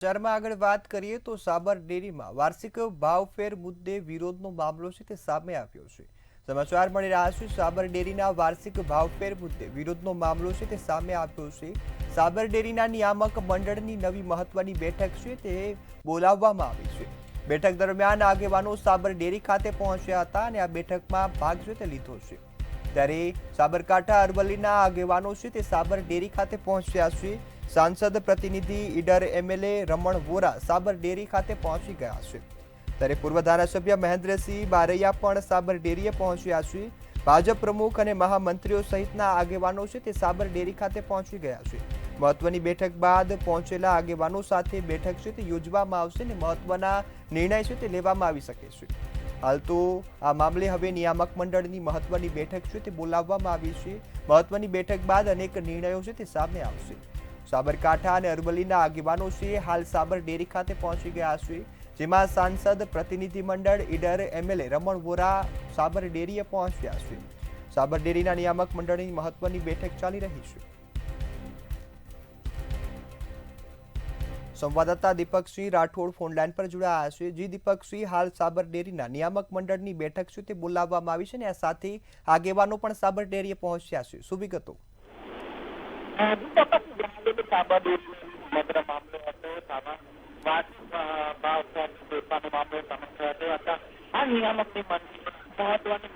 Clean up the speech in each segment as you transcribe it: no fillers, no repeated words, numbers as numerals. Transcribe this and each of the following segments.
ચર્ચા આગળ વાત કરીએ તો સાબર ડેરીમાં વાર્ષિક ભાવફેર મુદ્દે વિરોધનો મામલો છે તે સામે આવ્યો છે। સમાચાર મળી રહ્યા છે સાબર ડેરીના વાર્ષિક ભાવફેર મુદ્દે વિરોધનો મામલો છે તે સામે આવ્યો છે। સાબર ડેરીના નિયામક મંડળની નવી મહત્વની બેઠક છે તે બોલાવવામાં આવી છે। બેઠક દરમિયાન આગેવાનો સાબર ડેરી ખાતે પહોંચ્યા હતા અને આ બેઠકમાં ભાગ છે તે લીધો છે। ત્યારે સાબરકાંઠા અરવલ્લીના આગેવાનો છે તે સાબર ડેરી ખાતે પહોંચ્યા છે। सांसद प्रतिनिधि ईडर एमएलए रमण वोरा साबर डेरी खाते पहुंची गया है। ત્યારે પૂર્વ ધારાસભ્ય મહેન્દ્રસિંહ બારૈયા પણ સાબર ડેરીએ પહોંચ્યા છે। ભાજપ પ્રમુખ અને મહામંત્રીઓ સહિતના આગેવાનો છે તે સાબર ડેરી ખાતે પહોંચી ગયા છે। મહત્વની બેઠક બાદ પહોંચેલા આગેવાનો સાથે બેઠક છે તે યોજવામાં આવશે અને મહત્વના નિર્ણય છે તે લેવામાં આવી શકે છે। હાલ તો આ મામલે હવે નિયામક મંડળની મહત્વની બેઠક છે તે બોલાવવામાં આવી છે। મહત્વની બેઠક બાદ અનેક નિર્ણયો છે તે સામે આવશે। સાબરકાંઠા અને અરવલ્લીના આગેવાનો છે હાલ સાબર ડેરી ખાતે પહોંચી ગયા છે, જેમાં સાંસદ પ્રતિનિધિમંડળ ઈડર એમએલએ રમણ વોરા સાબર ડેરીએ પહોંચ્યા છે। સાબર ડેરીના નિયામક મંડળની મહત્વની બેઠક ચાલી રહી છે। સંવાદદાતા દીપકસિંહ રાઠોડ ફોનલાઈન પર જોડાયા છે। જી દીપકસિંહ, હાલ સાબર ડેરીના નિયામક મંડળની બેઠક છે તે બોલાવવામાં આવી છે અને આ સાથે આગેવાનો પણ સાબર ડેરીએ પહોંચ્યા છે, શું વિગતો? સાબર સમગ્ર મામલો હતો। વાર્ષિક ભાવ મામલો સમગ્ર હતો। આ નિયામકની મહત્વની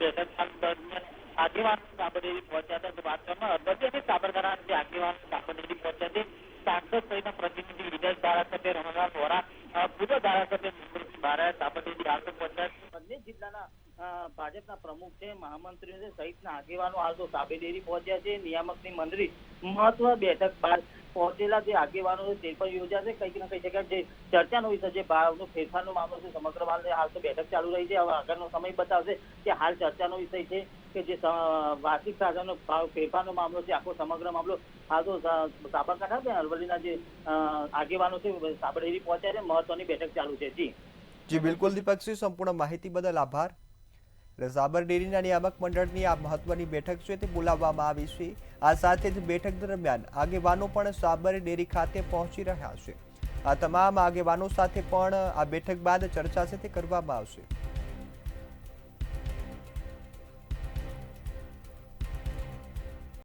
બેઠક દરમિયાન આગેવાનો સાબર ડેરી પહોંચ્યા હતા। વાત કરવામાં અરવલ્લી અને સાબરકાંઠાના જે આગેવાનો સાબર ડેરી પહોંચ્યા છે, સાંસદ સહિતના પ્રતિનિધિ વિજય ધારાસભ્ય રમણલાલ વોરા, પૂર્વ ધારાસભ્ય મહેન્દ્રસિંહ બારૈયા સાબર ડેરી હાલ તો પહોંચ્યા છે। બંને જિલ્લાના ભાજપના પ્રમુખ છે, મહામંત્રીઓ સહિતના આગેવાનો હાલ તો સાબર ડેરી પહોંચ્યા છે। નિયામકની મંડળી મહત્વ બેઠક બાદ પહોંચેલા જે આગેવાનો છે તે પણ યોજાશે। કંઈક ના કંઈ જગ્યાએ જે ચર્ચાનો વિષય છે, ભાવનો ફેરફારનો મામલો છે, સમગ્ર મામલે હાલ તો બેઠક ચાલુ રહી છે। હવે આગળનો સમય બતાવશે કે હાલ ચર્ચાનો વિષય છે કે જે વાર્ષિક સાધનો ભાવ ફેરફારનો મામલો છે, આખો સમગ્ર મામલો હાલ તો સાબરકાંઠા અને અરવલ્લીના જે આગેવાનો છે સાબર ડેરી પહોંચ્યા છે, મહત્વની બેઠક ચાલુ છે। જી બિલકુલ દીપકસિંહ, સંપૂર્ણ માહિતી બદલ આભાર। સાબર ડેરીના નિયામક મંડળની આ મહત્વની બેઠક છે તે બોલાવવામાં આવી છે। આ સાથે જ બેઠક દરમિયાન આગેવાનો પણ સાબર ડેરી ખાતે પહોંચી રહ્યા છે। આ તમામ આગેવાનો સાથે પણ આ બેઠક બાદ ચર્ચા છે તે કરવામાં આવશે।